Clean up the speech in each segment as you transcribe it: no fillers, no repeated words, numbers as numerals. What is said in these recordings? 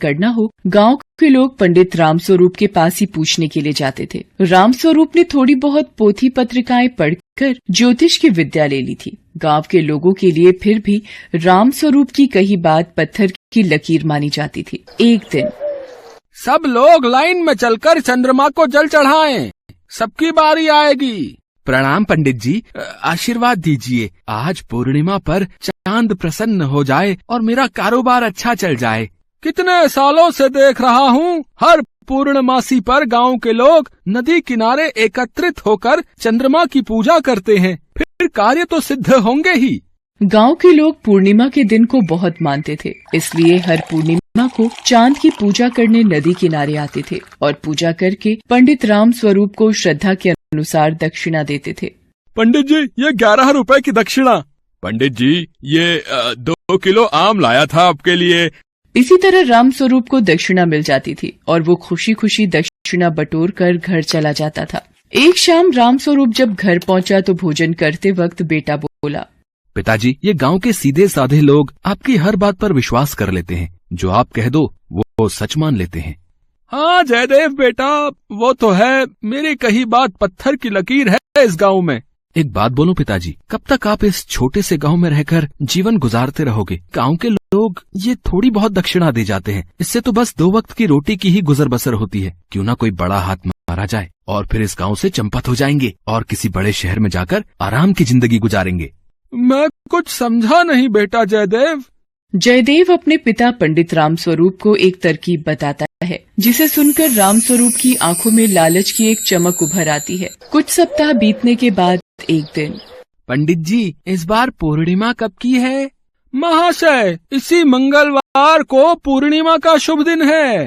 करना हो, गांव के लोग पंडित रामस्वरूप के पास ही पूछने के लिए जाते थे। रामस्वरूप ने थोड़ी बहुत पोथी पत्रिकाएं पढ़कर ज्योतिष की विद्या ले ली थी। गांव के लोगों के लिए फिर भी रामस्वरूप की कही बात पत्थर की लकीर मानी जाती थी। एक दिन सब लोग लाइन में चलकर चंद्रमा को जल चढ़ाएं, सबकी बारी आएगी। प्रणाम पंडित जी, आशीर्वाद दीजिए। आज पूर्णिमा पर चांद प्रसन्न हो जाए और मेरा कारोबार अच्छा चल जाए। कितने सालों से देख रहा हूँ, हर पूर्णमासी पर गांव के लोग नदी किनारे एकत्रित होकर चंद्रमा की पूजा करते हैं। फिर कार्य तो सिद्ध होंगे ही। गांव के लोग पूर्णिमा के दिन को बहुत मानते थे, इसलिए हर पूर्णिमा को चांद की पूजा करने नदी किनारे आते थे और पूजा करके पंडित रामस्वरूप को श्रद्धा के अनुसार दक्षिणा देते थे। पंडित जी, ये 11 रुपए की दक्षिणा। पंडित जी, ये 2 किलो आम लाया था आपके लिए। इसी तरह रामस्वरूप को दक्षिणा मिल जाती थी और वो खुशी खुशी दक्षिणा बटोर कर घर चला जाता था। एक शाम रामस्वरूप जब घर पहुंचा तो भोजन करते वक्त बेटा बोला, पिताजी, ये गांव के सीधे साधे लोग आपकी हर बात पर विश्वास कर लेते हैं। जो आप कह दो वो सच मान लेते हैं। हाँ जयदेव बेटा, वो तो है। मेरी कही बात पत्थर की लकीर है इस गांव में। एक बात बोलो पिताजी, कब तक आप इस छोटे से गांव में रहकर जीवन गुजारते रहोगे? गांव के लोग ये थोड़ी बहुत दक्षिणा दे जाते हैं, इससे तो बस 2 वक्त की रोटी की ही गुजर बसर होती है। क्यों ना कोई बड़ा हाथ मारा जाए और फिर इस गांव से चंपत हो जाएंगे और किसी बड़े शहर में जाकर आराम की जिंदगी गुजारेंगे। मैं कुछ समझा नहीं बेटा जयदेव। जयदेव अपने पिता पंडित रामस्वरूप को एक तरकीब बताता है, जिसे सुनकर रामस्वरूप की आंखों में लालच की एक चमक उभर आती है। कुछ सप्ताह बीतने के बाद एक दिन, पंडित जी, इस बार पूर्णिमा कब की है? महाशय, इसी मंगलवार को पूर्णिमा का शुभ दिन है।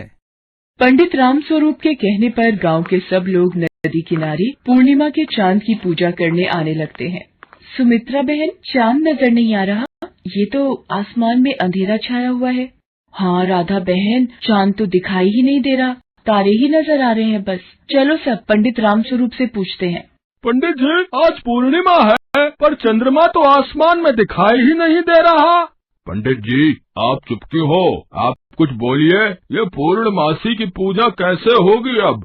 पंडित रामस्वरूप के कहने पर गांव के सब लोग नदी किनारे पूर्णिमा के चांद की पूजा करने आने लगते हैं। सुमित्रा बहन, चांद नजर नहीं आ रहा, ये तो आसमान में अंधेरा छाया हुआ है। हाँ राधा बहन, चांद तो दिखाई ही नहीं दे रहा, तारे ही नजर आ रहे हैं बस। चलो सब पंडित रामस्वरूप से पूछते हैं। पंडित जी, आज पूर्णिमा है पर चंद्रमा तो आसमान में दिखाई ही नहीं दे रहा। पंडित जी, आप चुप क्यों हो? आप कुछ बोलिए। ये पूर्णमासी की पूजा कैसे होगी अब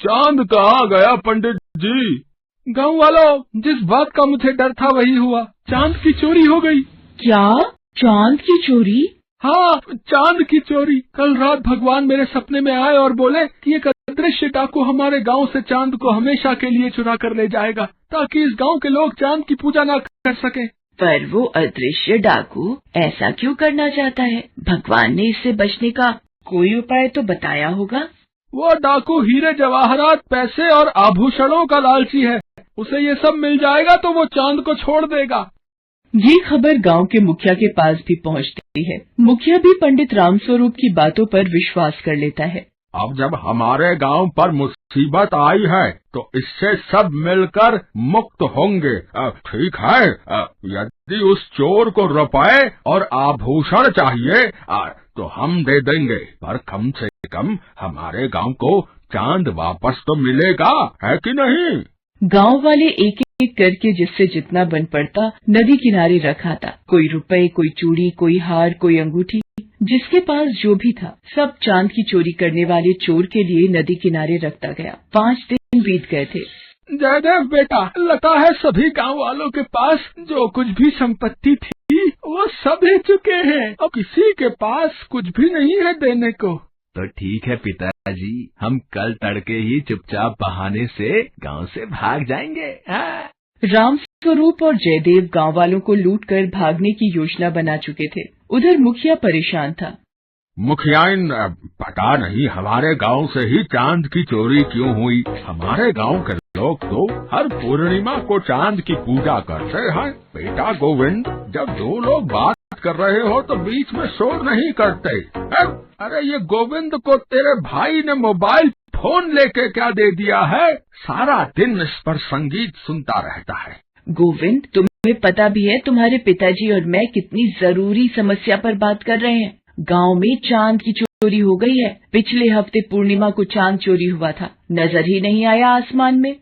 चांद कहाँ गया पंडित जी? गाँव वालों, जिस बात का मुझे डर था वही हुआ। चांद की चोरी हो गई। क्या? चांद की चोरी? हाँ, चांद की चोरी। कल रात भगवान मेरे सपने में आए और बोले कि एक अदृश्य डाकू हमारे गांव से चांद को हमेशा के लिए चुरा कर ले जाएगा, ताकि इस गांव के लोग चांद की पूजा न कर सके। पर वो अदृश्य डाकू ऐसा क्यों करना चाहता है? भगवान ने इससे बचने का कोई उपाय तो बताया होगा। वो डाकू हीरे जवाहरात, पैसे और आभूषणों का लालची है। उसे ये सब मिल जाएगा तो वो चांद को छोड़ देगा। ये खबर गांव के मुखिया के पास भी पहुंचती है। मुखिया भी पंडित रामस्वरूप की बातों पर विश्वास कर लेता है। अब जब हमारे गांव पर मुसीबत आई है तो इससे सब मिलकर मुक्त होंगे। ठीक है, यदि उस चोर को रुपए और आभूषण चाहिए तो हम दे देंगे, पर कम से कम हमारे गांव को चांद वापस तो मिलेगा, है कि नहीं? गांव वाले एक एक करके जिससे जितना बन पड़ता नदी किनारे रखा था। कोई रुपए, कोई चूड़ी, कोई हार, कोई अंगूठी, जिसके पास जो भी था सब चांद की चोरी करने वाले चोर के लिए नदी किनारे रखता गया। 5 दिन बीत गए थे। जयदेव बेटा, लगता है सभी गांव वालों के पास जो कुछ भी संपत्ति थी वो सब दे चुके हैं। अब किसी के पास कुछ भी नहीं है देने को। तो ठीक है पिताजी, हम कल तड़के ही चुपचाप बहाने से गांव से भाग जाएंगे। रामस्वरूप और जयदेव गांव वालों को लूटकर भागने की योजना बना चुके थे। उधर मुखिया परेशान था। मुखियाइन, पता नहीं हमारे गांव से ही चांद की चोरी क्यों हुई। हमारे गांव के लोग तो हर पूर्णिमा को चांद की पूजा करते हैं। बेटा गोविंद, जब 2 लोग बात कर रहे हो तो बीच में शोर नहीं करते। अरे ये गोविंद को तेरे भाई ने मोबाइल फोन लेके क्या दे दिया है? सारा दिन इस पर संगीत सुनता रहता है। गोविंद, तुम्हें पता भी है तुम्हारे पिताजी और मैं कितनी जरूरी समस्या पर बात कर रहे हैं। गांव में चांद की चोरी हो गई है। पिछले हफ्ते पूर्णिमा को चांद चोरी हुआ था, नजर ही नहीं आया आसमान में।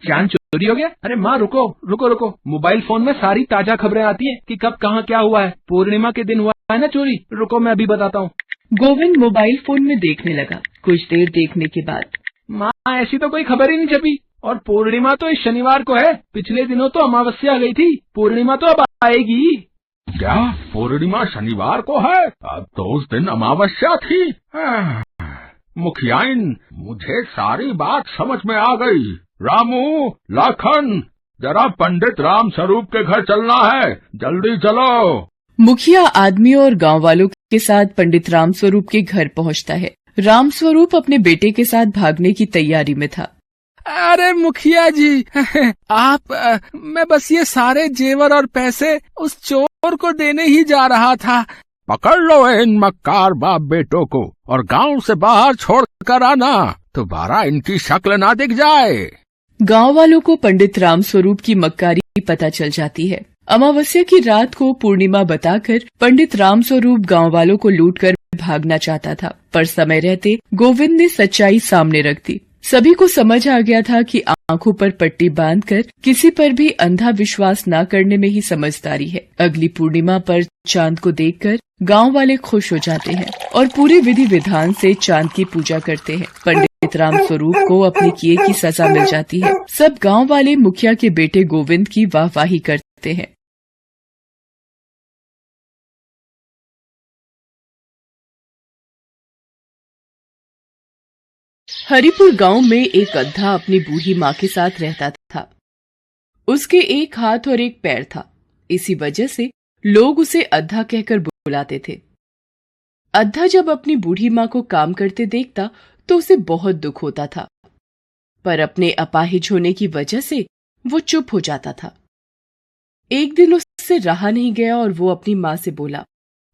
चांद चोरी हो गया? अरे माँ रुको रुको रुको, मोबाइल फोन में सारी ताजा खबरें आती हैं कि कब कहाँ क्या हुआ है। पूर्णिमा के दिन हुआ है ना चोरी। रुको मैं अभी बताता हूँ। गोविंद मोबाइल फोन में देखने लगा। कुछ देर देखने के बाद, माँ ऐसी तो कोई खबर ही नहीं छपी, और पूर्णिमा तो इस शनिवार को है। पिछले दिनों तो अमावस्या आ गई थी, पूर्णिमा तो अब आएगी। क्या पूर्णिमा शनिवार को है? अब तो उस दिन अमावस्या थी। मुखियाइन, मुझे सारी बात समझ में आ गई। रामू, लाखन, जरा पंडित राम स्वरूप के घर चलना है, जल्दी चलो। मुखिया आदमी और गांव वालों के साथ पंडित राम स्वरूप के घर पहुंचता है। राम स्वरूप अपने बेटे के साथ भागने की तैयारी में था। अरे मुखिया जी, मैं बस ये सारे जेवर और पैसे उस चोर को देने ही जा रहा था। पकड़ लो इन मक्कार बाप बेटों को और गांव से बाहर छोड़ कर आना, दोबारा इनकी शक्ल ना दिख जाए। गांव वालों को पंडित राम स्वरूप की मक्कारी पता चल जाती है। अमावस्या की रात को पूर्णिमा बताकर पंडित राम स्वरूप गांव वालों को लूटकर भागना चाहता था, पर समय रहते गोविंद ने सच्चाई सामने रख दी। सभी को समझ आ गया था कि आंखों पर पट्टी बांधकर किसी पर भी अंधा विश्वास न करने में ही समझदारी है। अगली पूर्णिमा पर चांद को देखकर गांव वाले खुश हो जाते हैं और पूरे विधि विधान से चांद की पूजा करते हैं। पंडित राम स्वरूप को अपने किए की सजा मिल जाती है। सब गांव वाले मुखिया के बेटे गोविंद की वाहवाही करते हैं। हरिपुर गांव में एक गधा अपनी बूढ़ी माँ के साथ रहता था। उसके एक हाथ और एक पैर था। इसी वजह से लोग उसे अद्धा कहकर बुलाते थे। अद्धा जब अपनी बूढ़ी माँ को काम करते देखता तो उसे बहुत दुख होता था, पर अपने अपाहिज होने की वजह से वो चुप हो जाता था। एक दिन उससे रहा नहीं गया और वो अपनी माँ से बोला,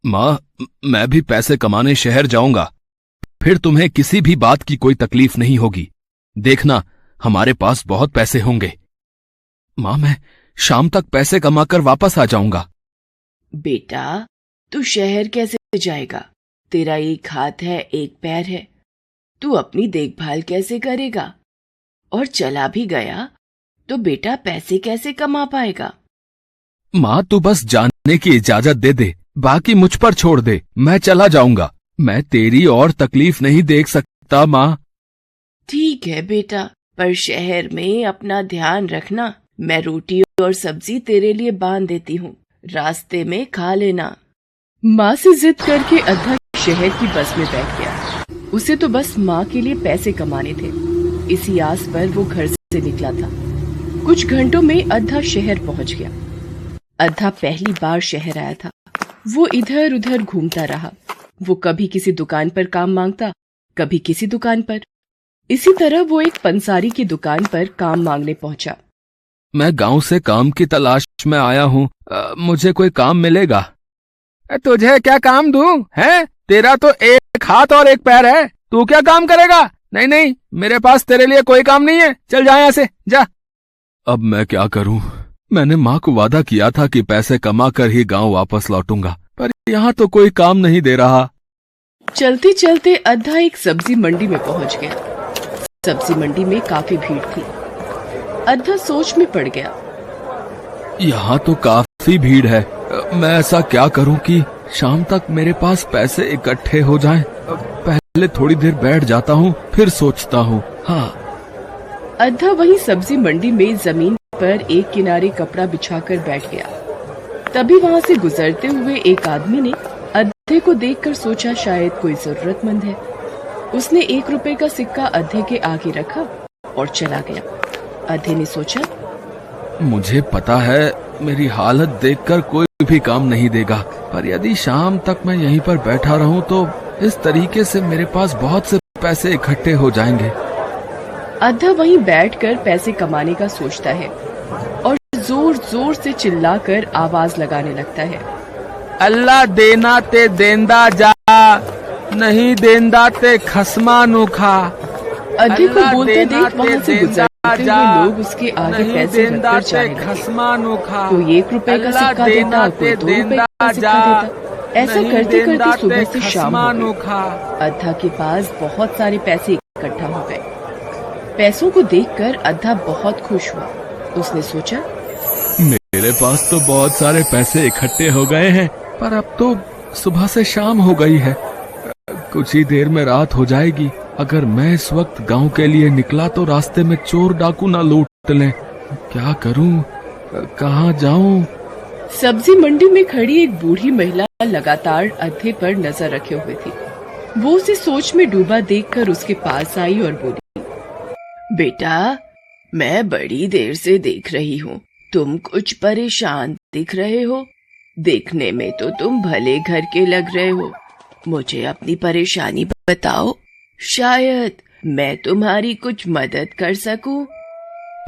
माँ, मैं भी पैसे कमाने शहर जाऊंगा, फिर तुम्हें किसी भी बात की कोई तकलीफ नहीं होगी। देखना, हमारे पास बहुत पैसे होंगे। माँ, मैं शाम तक पैसे कमाकर वापस आ जाऊंगा। बेटा, तू शहर कैसे जाएगा? तेरा एक हाथ है, एक पैर है, तू अपनी देखभाल कैसे करेगा? और चला भी गया तो बेटा पैसे कैसे कमा पाएगा? माँ, तू बस जाने की इजाजत दे दे, बाकी मुझ पर छोड़ दे। मैं चला जाऊंगा। मैं तेरी और तकलीफ नहीं देख सकता माँ। ठीक है बेटा, पर शहर में अपना ध्यान रखना। मैं रोटी और सब्जी तेरे लिए बांध देती हूँ, रास्ते में खा लेना। माँ से जिद करके अद्धा शहर की बस में बैठ गया। उसे तो बस माँ के लिए पैसे कमाने थे। इसी आस पर वो घर से निकला था। कुछ घंटों में अद्धा शहर पहुँच गया। अद्धा पहली बार शहर आया था। वो इधर उधर घूमता रहा। वो कभी किसी दुकान पर काम मांगता, कभी किसी दुकान पर। इसी तरह वो एक पंसारी की दुकान पर काम मांगने पहुंचा। मैं गांव से काम की तलाश में आया हूँ, मुझे कोई काम मिलेगा? तुझे क्या काम दूं? है तेरा तो एक हाथ और एक पैर है, तू क्या काम करेगा? नहीं नहीं, मेरे पास तेरे लिए कोई काम नहीं है, चल जा यहाँ से, जा। अब मैं क्या करूँ? मैंने माँ को वादा किया था कि पैसे कमा कर ही गांव वापस लौटूंगा, पर यहाँ तो कोई काम नहीं दे रहा। चलते चलते अद्धा एक सब्जी मंडी में पहुंच गया। सब्जी मंडी में काफी भीड़ थी। अद्धा सोच में पड़ गया। यहाँ तो काफी भीड़ है, मैं ऐसा क्या करूँ कि शाम तक मेरे पास पैसे इकट्ठे हो जाएं? पहले थोड़ी देर बैठ जाता हूँ, फिर सोचता हूँ। हाँ। अद्धा वही सब्जी मंडी में जमीन पर एक किनारे कपड़ा बिछाकर बैठ गया। तभी वहाँ से गुजरते हुए एक आदमी ने अद्धे को देखकर सोचा शायद कोई जरूरतमंद है। उसने 1 रुपए का सिक्का अद्धे के आगे रखा और चला गया। अद्धे ने सोचा, मुझे पता है मेरी हालत देखकर कोई भी काम नहीं देगा, पर यदि शाम तक मैं यहीं पर बैठा रहूं तो इस तरीके से मेरे पास बहुत से पैसे इकट्ठे हो जाएंगे। अद्धा वहीं बैठकर पैसे कमाने का सोचता है और जोर जोर से चिल्लाकर आवाज लगाने लगता है, अल्लाह देना ते देंदा जा, नहीं देंदा ते खसमा नोखा। अद्धे को बोलते देख वहाँ से गुजरते हुए लोग उसके आगे पैसे रखकर जाने लगे। कोई 1 रुपए का सिक्का देता, कोई 2 रुपए का सिक्का देता। ऐसा करते करते सुबह से शाम हो गई। अद्धा के पास बहुत सारे पैसे इकट्ठा हो गए। पैसों को देखकर अद्धा बहुत खुश हुआ। उसने सोचा। मेरे पास तो बहुत सारे पैसे इकट्ठे हो गए हैं, पर अब तो सुबह से शाम हो गई है। कुछ ही देर में रात हो जाएगी। अगर मैं इस वक्त गांव के लिए निकला तो रास्ते में चोर डाकू ना लूट लें। क्या करूं, कहाँ जाऊं? सब्जी मंडी में खड़ी एक बूढ़ी महिला लगातार अद्धे पर नजर रखे हुए थी। वो उसे सोच में डूबा देखकर उसके पास आई और बोली, बेटा, मैं बड़ी देर से देख रही हूँ, तुम कुछ परेशान दिख रहे हो। देखने में तो तुम भले घर के लग रहे हो। मुझे अपनी परेशानी बताओ, शायद मैं तुम्हारी कुछ मदद कर सकूं।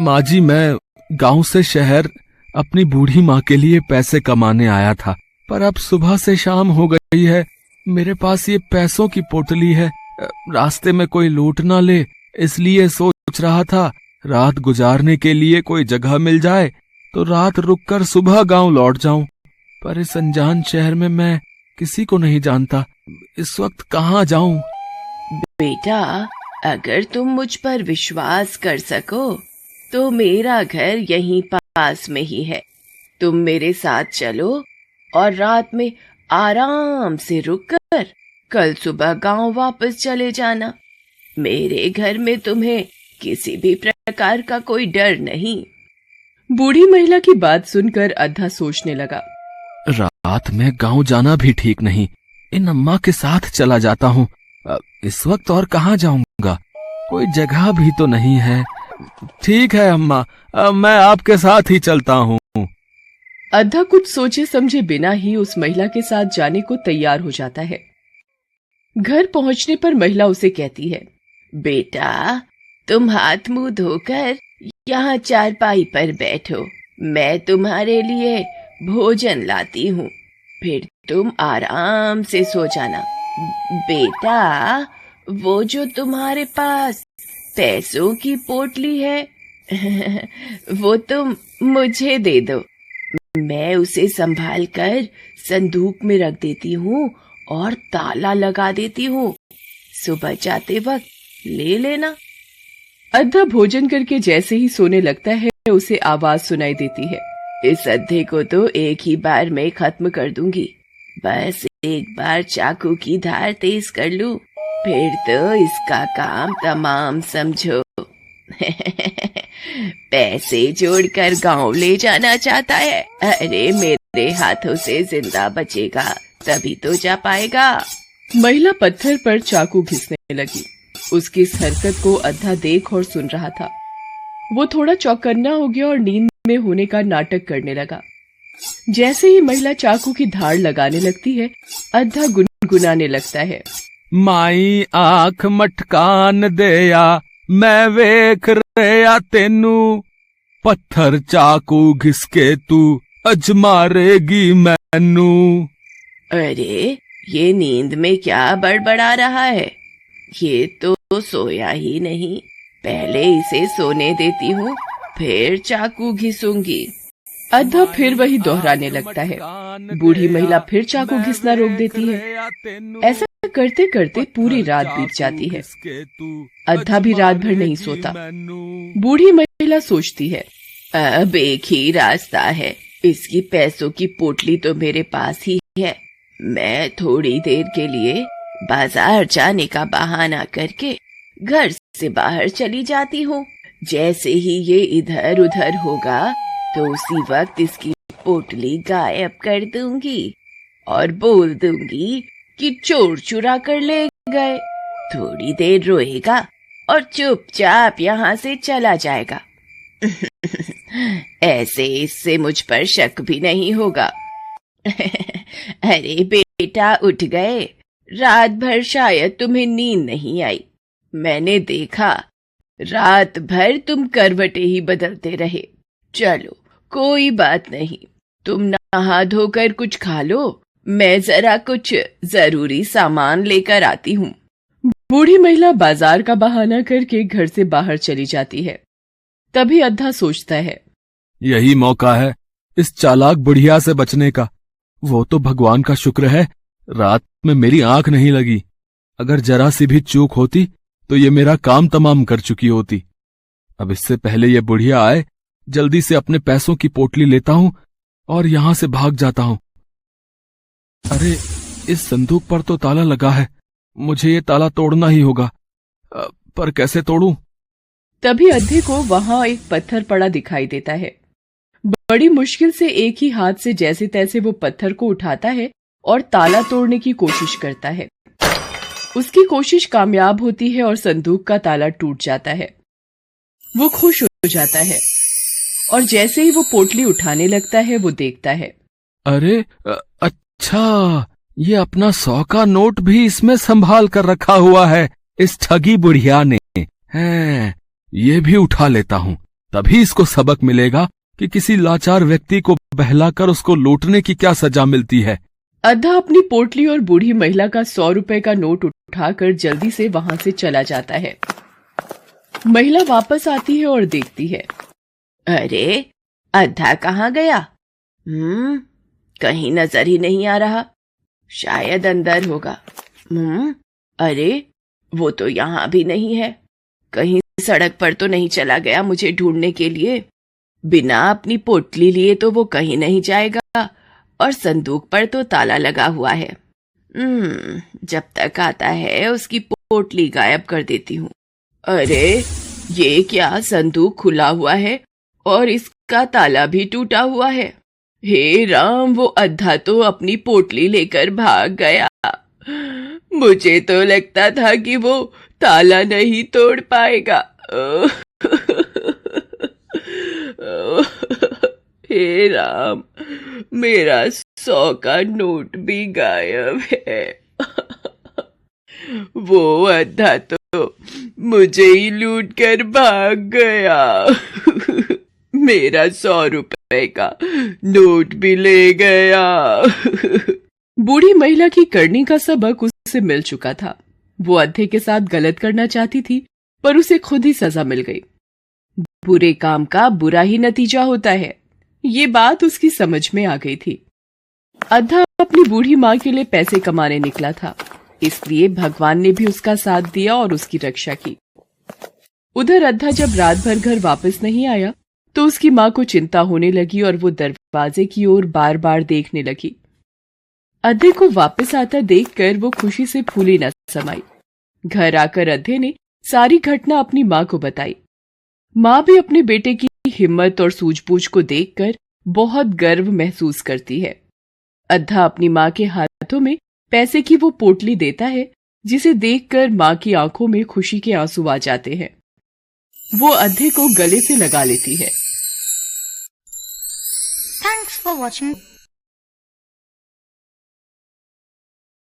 माँ जी, मैं गांव से शहर अपनी बूढ़ी माँ के लिए पैसे कमाने आया था, पर अब सुबह से शाम हो गई है। मेरे पास ये पैसों की पोटली है। रास्ते में कोई लूट ना ले, इसलिए सोच रहा था रात गुजारने के लिए कोई जगह मिल जाए तो रात रुककर सुबह गांव लौट जाऊं। पर इस अनजान शहर में मैं किसी को नहीं जानता। इस वक्त कहाँ जाऊं? बेटा, अगर तुम मुझ पर विश्वास कर सको तो मेरा घर यहीं पास में ही है। तुम मेरे साथ चलो और रात में आराम से रुककर कल सुबह गांव वापस चले जाना। मेरे घर में तुम्हें किसी भी प्रकार का कोई डर नहीं। बूढ़ी महिला की बात सुनकर अद्धा सोचने लगा। रात में गांव जाना भी ठीक नहीं। इन अम्मा के साथ चला जाता हूँ। इस वक्त और कहाँ जाऊंगा? कोई जगह भी तो नहीं है। ठीक है अम्मा, मैं आपके साथ ही चलता हूँ। अद्धा कुछ सोचे समझे बिना ही उस महिला के साथ जाने को तैयार हो जाता है। घर पहुंचने पर महिला उसे कहती है, बेटा, तुम हाथ मुंह धोकर यहाँ चारपाई पर बैठो। मैं तुम्हारे लिए भोजन लाती हूँ, फिर तुम आराम से सो जाना। बेटा, वो जो तुम्हारे पास पैसों की पोटली है वो तुम मुझे दे दो। मैं उसे संभाल कर संदूक में रख देती हूँ और ताला लगा देती हूँ। सुबह जाते वक्त ले लेना। अद्धा भोजन करके जैसे ही सोने लगता है उसे आवाज सुनाई देती है, इस अद्धे को तो एक ही बार में खत्म कर दूंगी। बस एक बार चाकू की धार तेज कर लूं, फिर तो इसका काम तमाम समझो। पैसे जोड़कर गांव ले जाना चाहता है। अरे मेरे हाथों से जिंदा बचेगा तभी तो जा पाएगा। महिला पत्थर पर चाकू घिसने लगी। उसकी इस हरकत को अद्धा देख और सुन रहा था। वो थोड़ा चौकन्ना हो गया और नींद में होने का नाटक करने लगा। जैसे ही महिला चाकू की धार लगाने लगती है, अद्धा गुनगुनाने लगता है, माई आंख मटकान देया, मैं वेख रहा तेनू, पत्थर चाकू घिसके तू अजमारेगी मैनू। अरे ये नींद में क्या बड़बड़ा रहा है? ये तो सोया ही नहीं। पहले इसे सोने देती हूँ, फिर चाकू घिसूंगी। अद्धा फिर वही दोहराने लगता है। बूढ़ी महिला फिर चाकू घिसना रोक देती है। ऐसा करते करते पूरी रात बीत जाती है। अद्धा भी रात भर नहीं सोता। बूढ़ी महिला सोचती है, अब एक ही रास्ता है, इसकी पैसों की पोटली तो मेरे पास ही है। मैं थोड़ी देर के लिए बाजार जाने का बहाना करके घर से बाहर चली जाती हूँ। जैसे ही ये इधर उधर होगा तो उसी वक्त इसकी पोटली गायब कर दूंगी और बोल दूंगी कि चोर चुरा कर ले गए। थोड़ी देर रोएगा और चुपचाप यहाँ से चला जाएगा। ऐसे इससे मुझ पर शक भी नहीं होगा। अरे बेटा, उठ गए? रात भर शायद तुम्हें नींद नहीं आई। मैंने देखा रात भर तुम करवटें ही बदलते रहे। चलो कोई बात नहीं, तुम नहा धोकर कुछ खा लो, मैं जरा कुछ जरूरी सामान लेकर आती हूँ। बूढ़ी महिला बाजार का बहाना करके घर से बाहर चली जाती है। तभी अद्धा सोचता है, यही मौका है इस चालाक बुढ़िया से बचने का। वो तो भगवान का शुक्र है रात में मेरी आंख नहीं लगी। अगर जरा सी भी चूक होती तो ये मेरा काम तमाम कर चुकी होती। अब इससे पहले ये बुढ़िया आए जल्दी से अपने पैसों की पोटली लेता हूँ और यहाँ से भाग जाता हूँ। अरे, इस संदूक पर तो ताला लगा है, मुझे ये ताला तोड़ना ही होगा, पर कैसे तोड़ूं? तभी अद्धे को वहां एक पत्थर पड़ा दिखाई देता है। बड़ी मुश्किल से एक ही हाथ से जैसे तैसे वो पत्थर को उठाता है और ताला तोड़ने की कोशिश करता है। उसकी कोशिश कामयाब होती है और संदूक का ताला टूट जाता है। वो खुश हो जाता है और जैसे ही वो पोटली उठाने लगता है वो देखता है, अरे, अच्छा, ये अपना 100 का नोट भी इसमें संभाल कर रखा हुआ है इस ठगी बुढ़िया ने। हैं, ये भी उठा लेता हूँ, तभी इसको सबक मिलेगा कि किसी लाचार व्यक्ति को बहलाकर उसको लूटने की क्या सजा मिलती है। अद्धा अपनी पोटली और बूढ़ी महिला का 100 रुपए का नोट उठाकर जल्दी से वहां से चला जाता है। महिला वापस आती है और देखती है, अरे, अद्धा कहाँ गया? कहीं नजर ही नहीं आ रहा, शायद अंदर होगा। अरे, वो तो यहाँ भी नहीं है, कहीं सड़क पर तो नहीं चला गया मुझे ढूंढने के लिए? बिना अपनी पोटली लिए तो वो कहीं नहीं जाएगा और संदूक पर तो ताला लगा हुआ है। जब तक आता है उसकी पोटली गायब कर देती हूँ। अरे, ये क्या, संदूक खुला हुआ है और इसका ताला भी टूटा हुआ है। हे राम, वो अद्धा तो अपनी पोटली लेकर भाग गया। मुझे तो लगता था कि वो ताला नहीं तोड़ पाएगा। हे राम, मेरा 100 का नोट भी गायब है। वो अद्धा तो मुझे ही लूट कर भाग गया। मेरा 100 रुपए का नोट भी ले गया। बूढ़ी महिला की करनी का सबक उसे मिल चुका था। वो अद्धे के साथ गलत करना चाहती थी, पर उसे खुद ही सजा मिल गई। बुरे काम का बुरा ही नतीजा होता है, ये बात उसकी समझ में आ गई थी। अद्धा अपनी बूढ़ी माँ के लिए पैसे कमाने निकला था, इसलिए भगवान ने भी उसका साथ दिया और उसकी रक्षा की। उधर अद्धा जब रात भर घर वापस नहीं आया तो उसकी माँ को चिंता होने लगी और वो दरवाजे की ओर बार बार देखने लगी। अद्धे को वापस आता देखकर वो खुशी से फूली न समाई। घर आकर अद्धे ने सारी घटना अपनी माँ को बताई। माँ भी अपने बेटे की हिम्मत और सूझबूझ को देखकर बहुत गर्व महसूस करती है। अद्धा अपनी माँ के हाथों में पैसे की वो पोटली देता है, जिसे देखकर माँ की आंखों में खुशी के आंसू आ जाते हैं। वो अद्धे को गले से लगा लेती है। Thanks for watching.